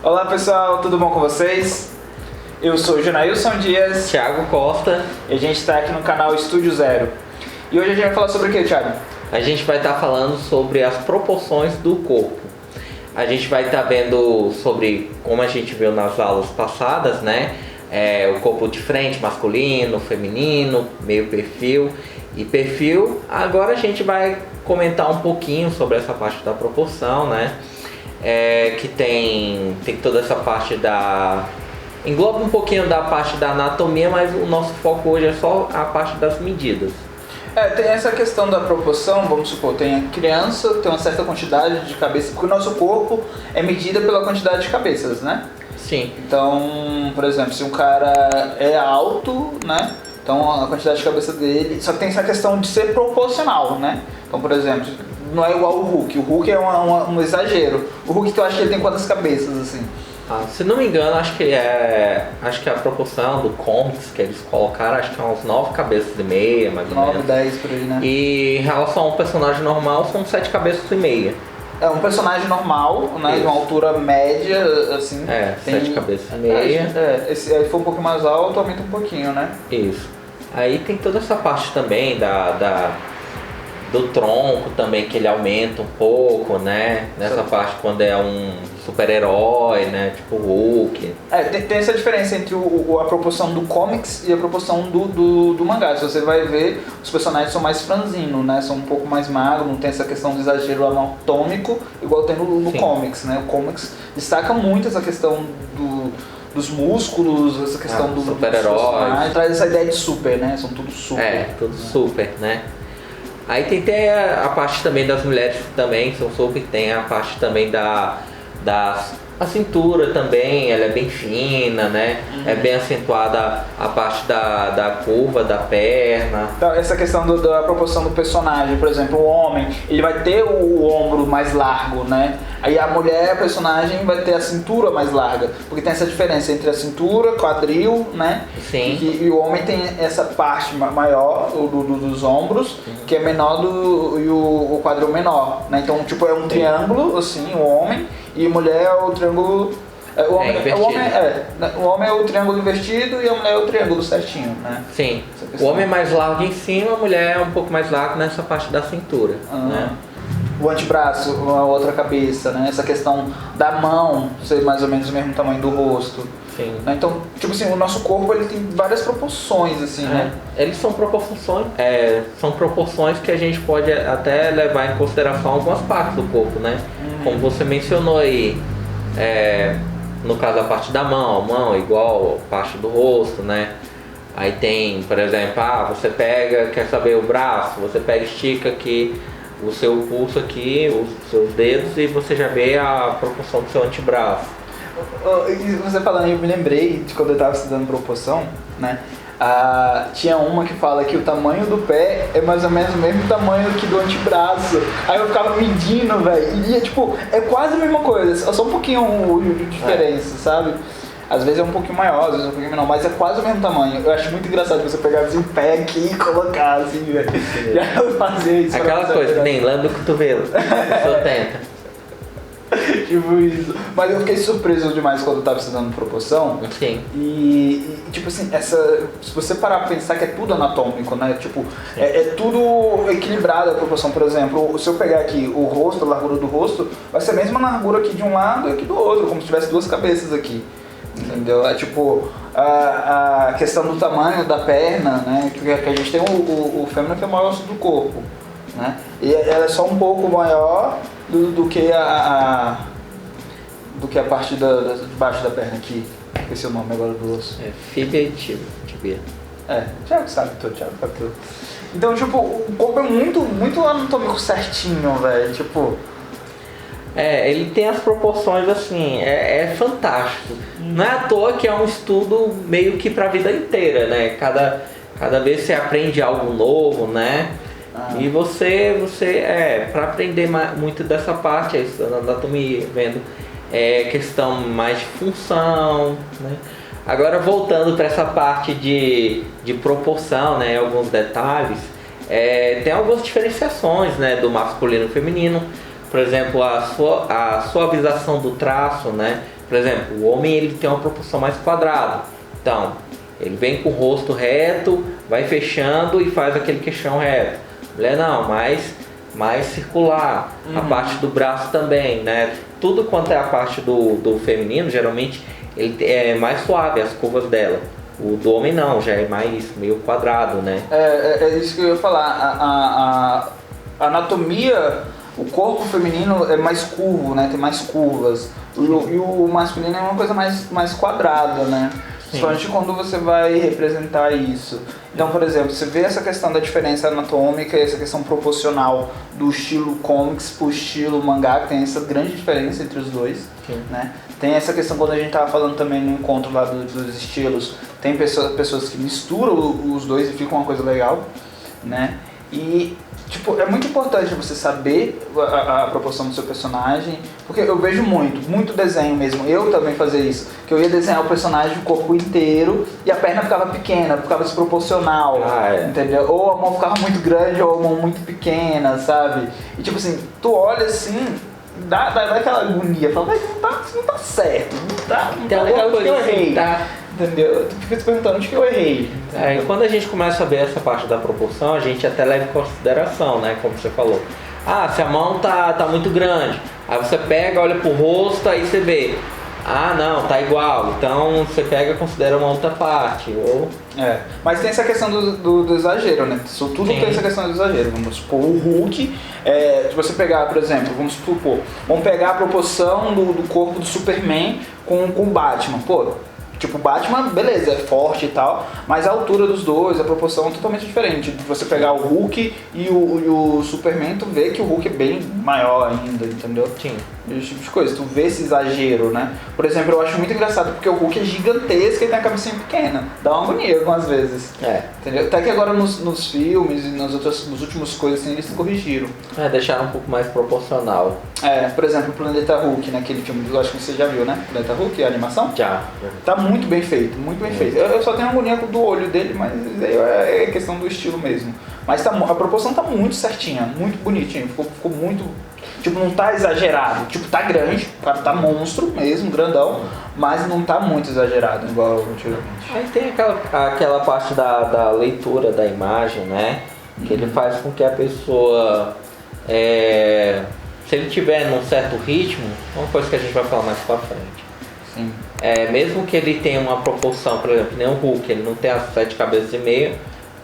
Olá pessoal, tudo bom com vocês? Eu sou Janailson Dias, Thiago Costa. E a gente está aqui no canal Estúdio Zero. E hoje a gente vai falar sobre o que, Thiago? A gente vai estar falando sobre as proporções do corpo. A gente vai estar vendo sobre, como a gente viu nas aulas passadas, né? O corpo de frente, masculino, feminino, meio perfil e perfil. Agora a gente vai comentar um pouquinho sobre essa parte da proporção, né? Que tem toda essa parte engloba um pouquinho da parte da anatomia, mas o nosso foco hoje é só a parte das medidas. Tem essa questão da proporção, vamos supor, tem a criança, tem uma certa quantidade de cabeças, porque o nosso corpo é medido pela quantidade de cabeças, né? Sim. Então, por exemplo, se um cara é alto, né? Então a quantidade de cabeça dele, só que tem essa questão de ser proporcional, né? Então, por exemplo, não é igual o Hulk. O Hulk é um exagero. O Hulk, tu acha que ele tem quantas cabeças, assim? Se não me engano, acho que a proporção do comics que eles colocaram, acho que é uns 9 cabeças e meia, mais ou menos. 9, 10 por aí, né? E em relação ao personagem normal, são 7 cabeças e meia. É um personagem normal, né? Isso. De uma altura média, assim. 7 cabeças e meia. Esse aí for um pouco mais alto, aumenta um pouquinho, né? Isso. Aí tem toda essa parte também do tronco também, que ele aumenta um pouco, né? Nessa parte quando é um super-herói, né? Tipo Hulk. Tem essa diferença entre a proporção do comics e a proporção do mangá. Se você vai ver, os personagens são mais franzinos, né? São um pouco mais magros, não tem essa questão do exagero anatômico, igual tem no comics, né? O comics destaca muito essa questão dos músculos, essa questão do super-herói. Traz essa ideia de super, né? São tudo super. Tudo super, né? Aí tem até a parte também das mulheres também, são super, tem a parte também a cintura também, ela é bem fina, né? É bem acentuada a parte da curva da perna. Então, essa questão da proporção do personagem, por exemplo, o homem, ele vai ter o ombro mais largo, né? Aí a mulher, a personagem, vai ter a cintura mais larga, porque tem essa diferença entre a cintura, quadril, né? Sim. E o homem tem essa parte maior dos ombros, que é menor e o quadril menor, né? Então, tipo, é um triângulo, assim, o homem, e a mulher é o triângulo. O homem é o triângulo invertido e a mulher é o triângulo certinho, né? Sim. O homem é mais largo em cima, a mulher é um pouco mais larga nessa parte da cintura, né? O antebraço, a outra cabeça, né? Essa questão da mão ser mais ou menos o mesmo tamanho do rosto. Sim. Né? Então, tipo assim, o nosso corpo ele tem várias proporções, assim, né? Eles são proporções que a gente pode até levar em consideração algumas partes do corpo, né? Como você mencionou aí, no caso a parte da mão é igual a parte do rosto, né? Aí tem, por exemplo, você pega, quer saber o braço, você pega, estica aqui o seu pulso aqui, os seus dedos, e você já vê a proporção do seu antebraço. Você falando, eu me lembrei de quando eu estava estudando proporção, né? Tinha uma que fala que o tamanho do pé é mais ou menos o mesmo tamanho que do antebraço. Aí eu ficava medindo, velho, e é quase a mesma coisa, só um pouquinho de diferença, sabe? Às vezes é um pouquinho maior, às vezes é um pouquinho menor, mas é quase o mesmo tamanho. Eu acho muito engraçado você pegar assim, o pé aqui e colocar assim, velho. Já eu fazia isso. Aquela coisa, nem lembra do cotovelo. Só tenta. Tipo isso. Mas eu fiquei surpreso demais quando eu tava estudando proporção. Sim. E tipo assim, se você parar pra pensar que é tudo anatômico, né? Tipo, é tudo equilibrado a proporção. Por exemplo, se eu pegar aqui o rosto, a largura do rosto, vai ser a mesma largura aqui de um lado e aqui do outro, como se tivesse duas cabeças aqui. Entendeu? É tipo a questão do tamanho da perna, né? Que a gente tem o fêmur que é o maior osso do corpo, né? E ela é só um pouco maior do que a parte de baixo da perna aqui. Esqueci o nome agora do osso. Fíbia e tibia. Thiago sabe tudo. Então, tipo, o corpo é muito, muito anatômico certinho, velho. Tipo. Ele tem as proporções assim, é fantástico. Não é à toa que é um estudo meio que pra vida inteira, né? Cada vez você aprende algo novo, né? E você para aprender muito dessa parte, estudando anatomia, vendo questão mais de função, né? Agora voltando para essa parte de proporção, né? Alguns detalhes, tem algumas diferenciações, né? Do masculino e feminino. Por exemplo, a suavização do traço, né? Por exemplo, o homem ele tem uma proporção mais quadrada. Então, ele vem com o rosto reto, vai fechando e faz aquele queixão reto. Mulher não, mais circular. A parte do braço também, né? Tudo quanto é a parte do feminino, geralmente, ele é mais suave, as curvas dela. O do homem não, já é mais meio quadrado, né? É isso que eu ia falar. A anatomia, o corpo feminino é mais curvo, né? Tem mais curvas. E o masculino é uma coisa mais quadrada, né? Principalmente quando você vai representar isso. Então, por exemplo, você vê essa questão da diferença anatômica e essa questão proporcional do estilo comics pro estilo mangá, que tem essa grande diferença entre os dois, né? Tem essa questão quando a gente tava falando também no encontro lá dos estilos, tem pessoas que misturam os dois e fica uma coisa legal, né? E tipo, é muito importante você saber a proporção do seu personagem, porque eu vejo muito desenho mesmo, eu também fazia isso, que eu ia desenhar o personagem o corpo inteiro e a perna ficava pequena, ficava desproporcional, entendeu? Ou a mão ficava muito grande ou a mão muito pequena, sabe? E tipo assim, tu olha assim, dá aquela agonia, fala, mas não tá certo, não tá legal, que eu errei. Entendeu? Tu fica se perguntando onde que eu errei. E quando a gente começa a ver essa parte da proporção, a gente até leva em consideração, né? Como você falou. Ah, se a mão tá muito grande, aí você pega, olha pro rosto, aí você vê. Ah, não, tá igual. Então você pega e considera uma outra parte. Mas tem essa questão do exagero, né? Tudo tem essa questão do exagero. Vamos supor, o Hulk, se você pegar, por exemplo, vamos pegar a proporção do corpo do Superman com o Batman. Pô, tipo, o Batman, beleza, é forte e tal, mas a altura dos dois, a proporção é totalmente diferente. Você pegar o Hulk e o Superman, tu vê que o Hulk é bem maior ainda, entendeu? Sim. Esse tipo de coisa, tu vê esse exagero, né? Por exemplo, eu acho muito engraçado porque o Hulk é gigantesco e tem a cabecinha pequena. Dá uma agonia algumas vezes. Entendeu? Até que agora nos filmes e nas últimas coisas assim, eles corrigiram. Deixaram um pouco mais proporcional. Por exemplo, o Planeta Hulk, naquele filme, eu acho que você já viu, né? Planeta Hulk, a animação? Já. Tá muito bem feito, muito bem feito. Eu só tenho agonia do olho dele, mas aí é questão do estilo mesmo. Mas a proporção tá muito certinha, muito bonitinho, ficou muito... Tipo, não tá exagerado, tipo, tá grande, o cara tá monstro mesmo, grandão, mas não tá muito exagerado igual antigamente. Aí tem aquela parte da leitura da imagem, né? Que ele faz com que a pessoa, se ele tiver num certo ritmo, uma coisa que a gente vai falar mais pra frente. Sim. Mesmo que ele tenha uma proporção, por exemplo, nem o Hulk, ele não tem as 7 cabeças e meia,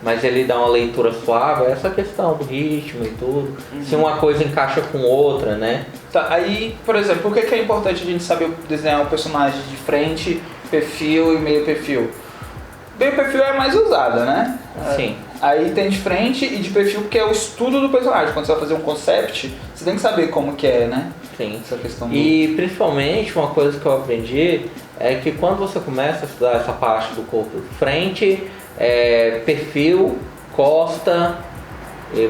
mas ele dá uma leitura suave, essa questão do ritmo e tudo, se uma coisa encaixa com outra, né? Tá, aí, por exemplo, por que é importante a gente saber desenhar um personagem de frente, perfil e meio perfil? Meio perfil é mais usada, né? Sim. Aí tem de frente e de perfil, porque é o estudo do personagem. Quando você vai fazer um concept, você tem que saber como que é, né? Sim. Essa questão E principalmente uma coisa que eu aprendi é que quando você começa a estudar essa parte do corpo de frente, perfil, costa,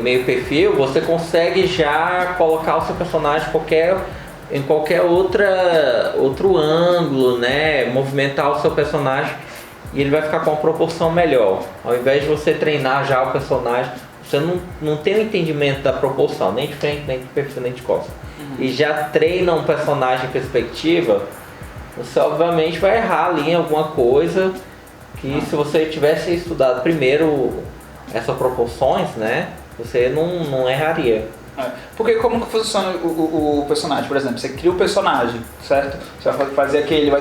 meio perfil, você consegue já colocar o seu personagem em qualquer outro ângulo, né? Movimentar o seu personagem e ele vai ficar com uma proporção melhor. Ao invés de você treinar já o personagem, você não tem o entendimento da proporção, nem de frente, nem de perfil, nem de costa. E já treina um personagem em perspectiva, você obviamente vai errar ali em alguma coisa que se você tivesse estudado primeiro essas proporções, né, você não erraria. Porque como que funciona o personagem? Por exemplo, você cria o personagem, certo? Você vai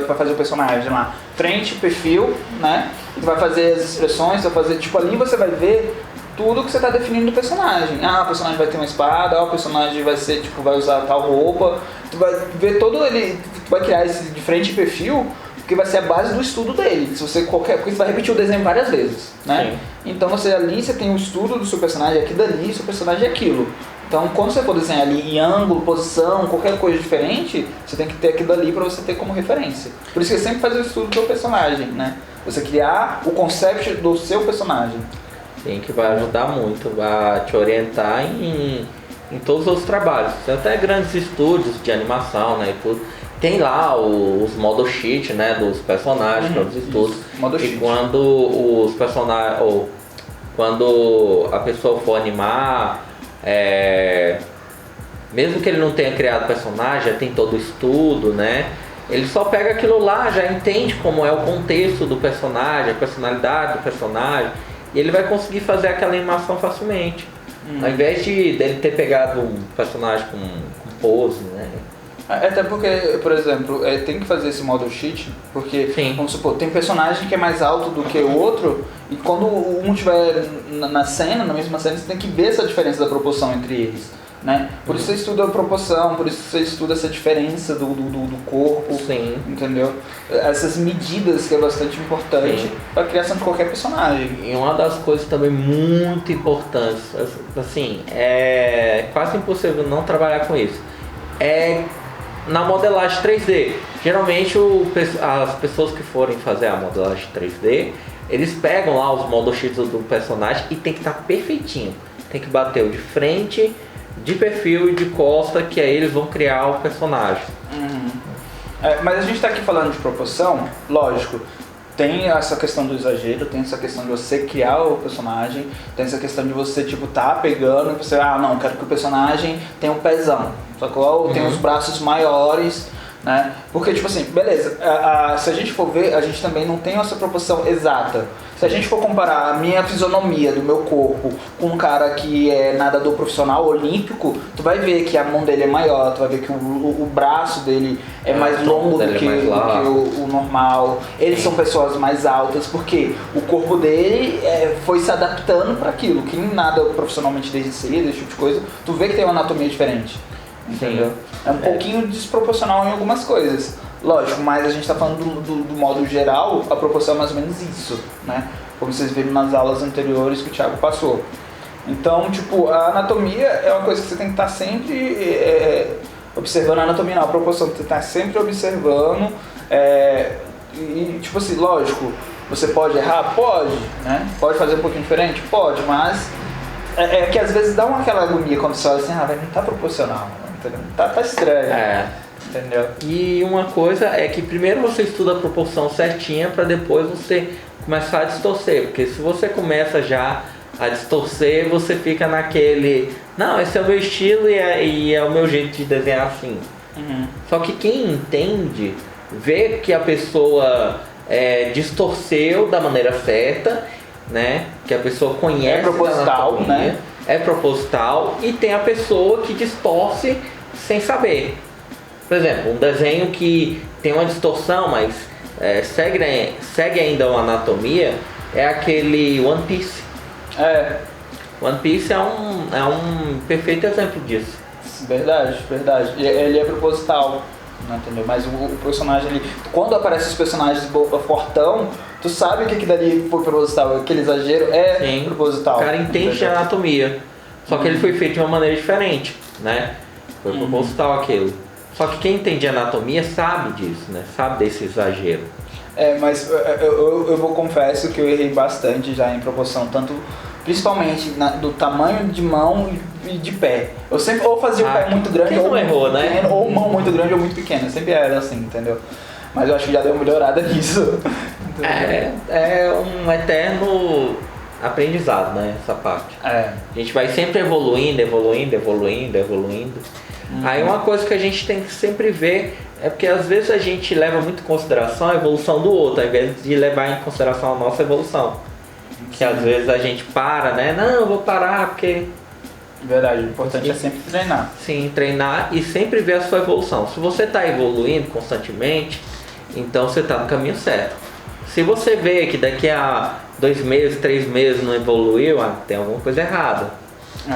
fazer o personagem lá, frente, perfil, né? E vai fazer as expressões, vai fazer, tipo, ali você vai ver tudo que você está definindo do personagem. O personagem vai ter uma espada, o personagem vai ser, tipo, vai usar tal roupa. Tu vai ver todo ele, tu vai criar esse de frente e perfil, que vai ser a base do estudo dele. Se você porque você vai repetir o desenho várias vezes, né? Sim. Então você tem o estudo do seu personagem, aqui dali, seu personagem é aquilo. Então quando você for desenhar ali em ângulo, posição, qualquer coisa diferente, você tem que ter aquilo dali para você ter como referência. Por isso que você sempre faz o estudo do seu personagem, né? Você criar o concept do seu personagem. Sim, que vai ajudar muito, vai te orientar em todos os trabalhos. Tem até grandes estúdios de animação, né, e tudo. Tem lá os model sheet, né, dos personagens, todos os estudos. E quando os personagens, ou quando a pessoa for animar, mesmo que ele não tenha criado personagem, já tem todo o estudo, né? Ele só pega aquilo lá, já entende como é o contexto do personagem, a personalidade do personagem, e ele vai conseguir fazer aquela animação facilmente. Ao invés dele ter pegado um personagem com pose, né? Até porque, por exemplo, tem que fazer esse model sheet, porque, Sim. vamos supor, tem personagem que é mais alto do que o outro, e quando um estiver na cena, na mesma cena, você tem que ver essa diferença da proporção entre eles, né? Por isso você estuda a proporção, por isso você estuda essa diferença do corpo, Sim. entendeu? Essas medidas que é bastante importante para a criação de qualquer personagem. E uma das coisas também muito importantes, assim, é quase impossível não trabalhar com isso, é na modelagem 3D. Geralmente as pessoas que forem fazer a modelagem 3D, eles pegam lá os model sheets do personagem e tem que estar perfeitinho. Tem que bater o de frente, de perfil e de costa, que aí eles vão criar o personagem. Mas a gente está aqui falando de proporção, lógico. Tem essa questão do exagero, tem essa questão de você criar o personagem, tem essa questão de você, tipo, tá pegando e você, não, quero que o personagem tenha um pezão, sacou? Tem os braços maiores, né? Porque, tipo assim, beleza, se a gente for ver, a gente também não tem essa proporção exata. Se a gente for comparar a minha fisionomia do meu corpo com um cara que é nadador profissional olímpico, tu vai ver que a mão dele é maior, tu vai ver que o braço dele é mais longo do que o normal. Eles são pessoas mais altas, porque o corpo dele foi se adaptando para aquilo. Quem nada profissionalmente desde cedo, esse tipo de coisa, tu vê que tem uma anatomia diferente. Entendeu? É um pouquinho desproporcional em algumas coisas. Lógico, mas a gente está falando do modo geral, a proporção é mais ou menos isso, né? Como vocês viram nas aulas anteriores que o Thiago passou. Então, tipo, a anatomia é uma coisa que você tem que estar sempre observando. A anatomia não, a proporção que você está sempre observando. E, tipo assim, lógico, você pode errar? Pode, né? Pode fazer um pouquinho diferente? Pode, mas é que às vezes dá aquela agonia quando você olha assim, vai não tá proporcional, entendeu? Tá estranho. Entendeu? E uma coisa é que primeiro você estuda a proporção certinha para depois você começar a distorcer, porque se você começa já a distorcer, você fica naquele, não, esse é o meu estilo e é o meu jeito de desenhar assim. Só que quem entende, vê que a pessoa distorceu da maneira certa, né? Que a pessoa conhece, é proposital, né? É proposital, e tem a pessoa que distorce sem saber. Por exemplo, um desenho que tem uma distorção, mas segue ainda uma anatomia, é aquele One Piece. One Piece é um perfeito exemplo disso. Verdade. Ele é proposital, não entendeu? Mas o personagem ali, quando aparecem os personagens fortão, tu sabe que dali foi proposital, aquele exagero Sim, proposital. O cara entende de anatomia, só que ele foi feito de uma maneira diferente, né? Foi proposital aquilo. Só que quem entende anatomia sabe disso, né? Sabe desse exagero. Mas eu confesso que eu errei bastante já em proporção, principalmente do tamanho de mão e de pé. Eu sempre ou fazia o pé muito grande ou errou, né? Pequeno, ou mão muito grande ou muito pequena. Sempre era assim, entendeu? Mas eu acho que já deu uma melhorada nisso. É um eterno aprendizado, né? Essa parte. A gente vai sempre evoluindo. Aí uma coisa que a gente tem que sempre ver é porque às vezes a gente leva muito em consideração a evolução do outro, ao invés de levar em consideração a nossa evolução. Que às vezes a gente para, né? Não, eu vou parar porque... Verdade, o importante é sempre treinar. Sim, treinar e sempre ver a sua evolução. Se você está evoluindo constantemente, então você está no caminho certo. Se você vê que daqui a 2 meses, 3 meses não evoluiu, tem alguma coisa errada.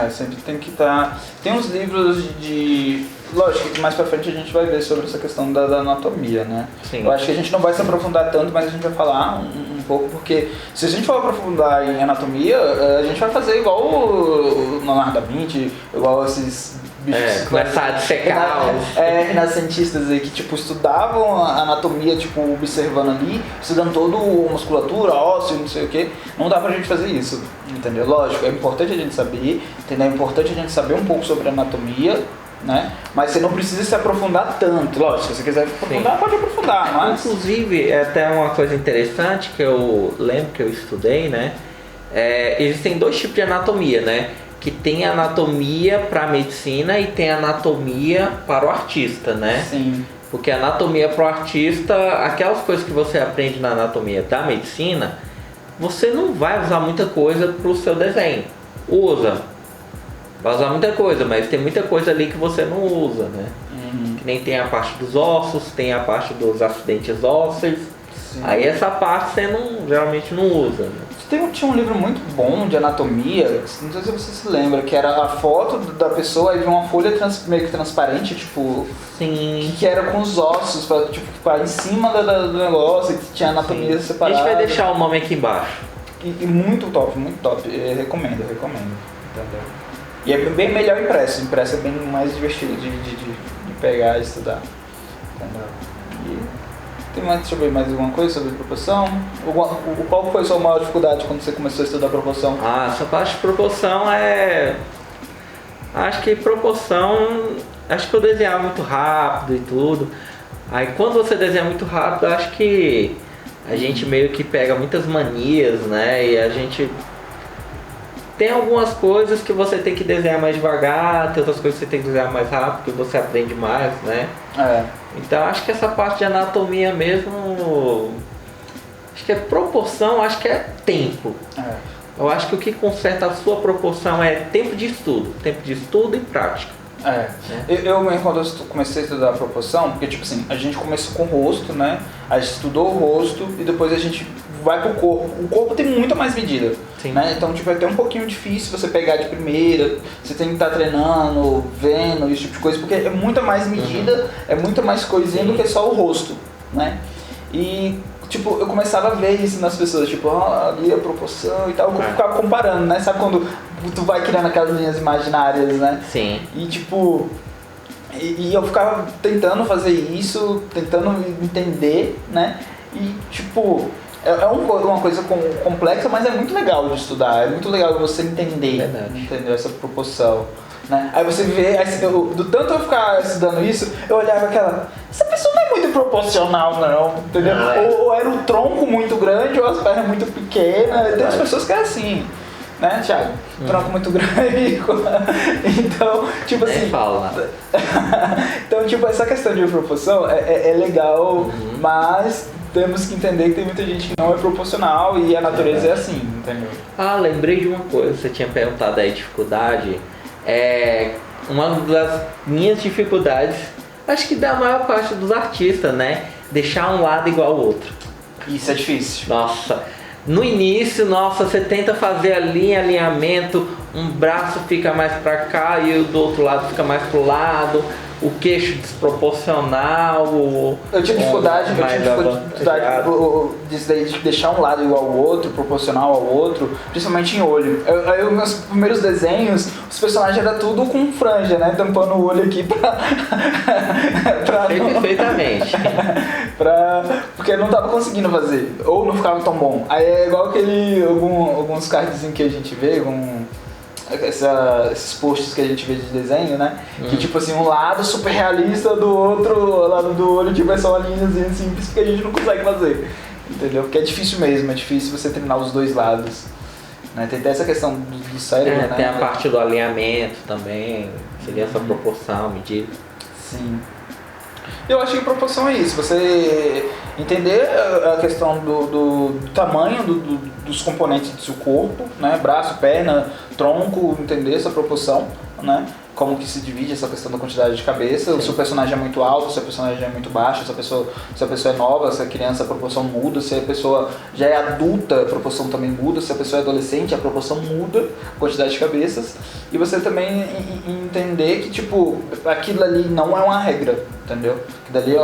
Sempre tem que estar... Tem uns livros de... Lógico que mais pra frente a gente vai ver sobre essa questão da anatomia, né? Sim. Eu acho que a gente não vai se aprofundar tanto, mas a gente vai falar um pouco, porque se a gente for aprofundar em anatomia, a gente vai fazer igual o Leonardo da Vinci, igual esses bichos... começar a dissecar renascentistas aí que, tipo, estudavam a anatomia, tipo, observando ali, estudando toda a musculatura, ósseo, não sei o que. Não dá pra gente fazer isso, entendeu? Lógico, é importante a gente saber, entendeu? É importante a gente saber um pouco sobre anatomia, né? Mas você não precisa se aprofundar tanto. Lógico, se você quiser aprofundar, pode aprofundar, mas... Inclusive, é até uma coisa interessante que eu lembro que eu estudei, né? Existem 2 tipos de anatomia, né? Que tem anatomia para a medicina e tem anatomia para o artista, né? Sim. Porque a anatomia pro artista, aquelas coisas que você aprende na anatomia da medicina, você não vai usar muita coisa pro seu desenho. Usa. Vai usar muita coisa, mas tem muita coisa ali que você não usa, né? Que nem tem a parte dos ossos, tem a parte dos acidentes ósseos. Sim. Aí essa parte você geralmente não usa, né? Tinha um livro muito bom de anatomia, não sei se você se lembra, que era a foto da pessoa e de uma folha meio que transparente, tipo... Sim. Que era com os ossos, tipo, em cima do negócio, que tinha anatomia separada. A gente vai deixar o nome aqui embaixo. E muito top, muito top. Eu recomendo. Entendeu? E é bem melhor impresso. Impresso é bem mais divertido de pegar e estudar. Entendeu? Deixa eu ver mais alguma coisa sobre proporção. Qual foi a sua maior dificuldade quando você começou a estudar proporção? Essa parte de proporção Acho que eu desenhava muito rápido e tudo. Aí quando você desenha muito rápido, acho que a gente meio que pega muitas manias, né? E a gente... Tem algumas coisas que você tem que desenhar mais devagar, tem outras coisas que você tem que desenhar mais rápido, que você aprende mais, né? Então acho que essa parte de anatomia mesmo, acho que é proporção, acho que é tempo. Eu acho que o que conserta a sua proporção é tempo de estudo e prática. Eu mesmo, quando eu comecei a estudar a proporção, porque tipo assim, a gente começou com o rosto, né? A gente estudou o rosto e depois a gente vai pro corpo. O corpo tem muita mais medida, né? Então tipo, é até um pouquinho difícil você pegar de primeira, você tem que estar treinando, vendo, esse tipo de coisa, porque é muita mais medida, é muita mais coisinha do que só o rosto, né? E tipo, eu começava a ver isso nas pessoas, tipo, ali a proporção e tal, eu ficava comparando, né? Sabe quando tu vai criando aquelas linhas imaginárias, né? Sim. E tipo, e eu ficava tentando fazer isso, tentando entender, né? E tipo, é uma coisa complexa, mas é muito legal de estudar, é muito legal você entender, entendeu? Essa proporção. Né? Aí você vê, do tanto eu ficar estudando isso, eu olhava essa pessoa não é muito proporcional não, entendeu? Ou era um tronco muito grande, ou as pernas muito pequenas, tem as pessoas que é assim, né, Thiago? Tronco muito grande, então, tipo assim... Então, tipo, essa questão de proporção é legal, mas temos que entender que tem muita gente que não é proporcional e a natureza é assim, entendeu? Lembrei de uma coisa, você tinha perguntado aí, dificuldade... uma das minhas dificuldades, acho que da maior parte dos artistas, né? Deixar um lado igual ao outro. Isso é difícil. Nossa, no início, você tenta fazer alinhamento, um braço fica mais pra cá e o do outro lado fica mais pro lado, o queixo desproporcional. Eu tive dificuldade de deixar um lado igual ao outro, proporcional ao outro, principalmente em olho. Meus primeiros desenhos, os personagens eram tudo com franja, né? Tampando o olho aqui pra perfeitamente. Porque eu não tava conseguindo fazer, ou não ficava tão bom. Aí é igual alguns cardzinhos que a gente vê, esses posts que a gente vê de desenho, né? Que tipo assim, um lado super realista do outro lado do olho, tipo, é só uma linhazinha simples que a gente não consegue fazer, entendeu? Porque é difícil mesmo, é difícil você treinar os dois lados, né? Tem até essa questão do cérebro, né? Tem a parte do alinhamento também, seria essa proporção, medida. Sim. Eu acho que proporção é isso, você entender a questão do tamanho dos componentes do seu corpo, né? Braço, perna, tronco, entender essa proporção, né? Como que se divide essa questão da quantidade de cabeça. Sim. Se o personagem é muito alto, se o personagem é muito baixo, se a pessoa é nova, se a criança, a proporção muda, se a pessoa já é adulta, a proporção também muda, se a pessoa é adolescente, a proporção muda, a quantidade de cabeças. E você também entender que, tipo, aquilo ali não é uma regra, entendeu? Que dali é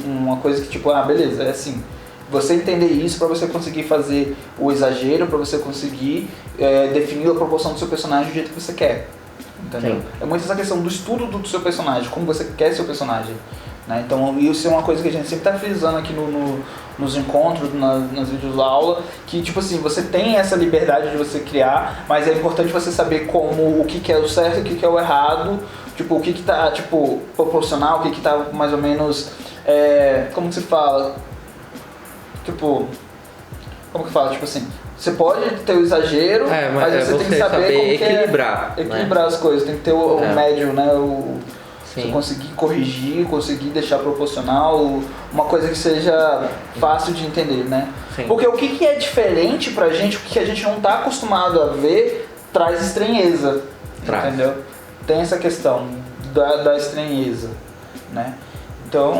uma coisa que, tipo, beleza, é assim. Você entender isso para você conseguir fazer o exagero, para você conseguir definir a proporção do seu personagem do jeito que você quer. Entendeu? Sim. É muito essa questão do estudo do seu personagem, como você quer seu personagem, né? Então isso é uma coisa que a gente sempre está frisando aqui nos encontros, nas vídeos aula, que tipo assim, você tem essa liberdade de você criar, mas é importante você saber o que é o certo e o que é o errado, tipo, o que está tipo, proporcional, o que está mais ou menos, como que se fala? Tipo, como que fala? Tipo assim, você pode ter o exagero, mas você tem que saber como equilibrar. Equilibrar, né? As coisas, tem que ter o médio, né? Você conseguir corrigir, conseguir deixar proporcional, uma coisa que seja fácil de entender, né? Sim. Porque o que é diferente pra gente, o que a gente não tá acostumado a ver, traz estranheza, entendeu? Tem essa questão da estranheza, né? Então,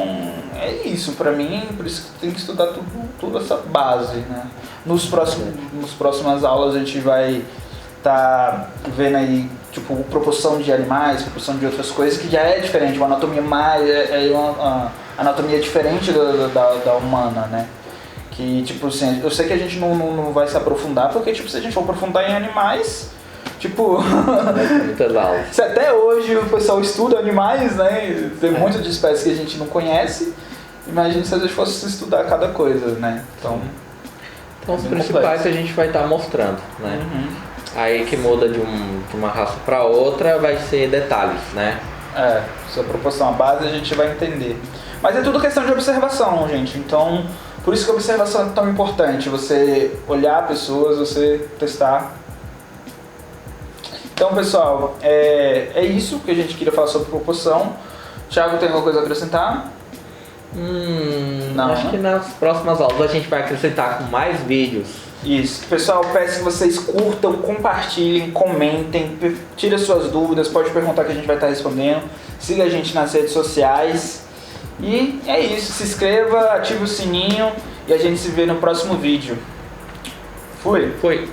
é isso, pra mim, por isso que tem que estudar tudo essa base, né? Nos próximas aulas a gente vai tá vendo aí, tipo, proporção de animais, proporção de outras coisas, que já é diferente, uma anatomia uma anatomia diferente da humana, né? Que, tipo assim, eu sei que a gente não vai se aprofundar, porque, tipo, se a gente for aprofundar em animais, tipo... se até hoje o pessoal estuda animais, né? Tem muitas de espécies que a gente não conhece, imagina se a gente fosse estudar cada coisa, né? Então os principais que a gente vai estar mostrando, né? Aí que muda de uma raça para outra vai ser detalhes, né? Se a proporção, a base a gente vai entender. Mas é tudo questão de observação, gente. Então, por isso que a observação é tão importante. Você olhar pessoas, você testar. Então, pessoal, é isso que a gente queria falar sobre proporção. Thiago, tem alguma coisa a acrescentar? Não, acho que nas próximas aulas a gente vai acrescentar com mais vídeos. Isso. Pessoal, peço que vocês curtam, compartilhem, comentem, tirem suas dúvidas, pode perguntar que a gente vai estar respondendo. Siga a gente nas redes sociais. E é isso. Se inscreva, ative o sininho e a gente se vê no próximo vídeo. Fui!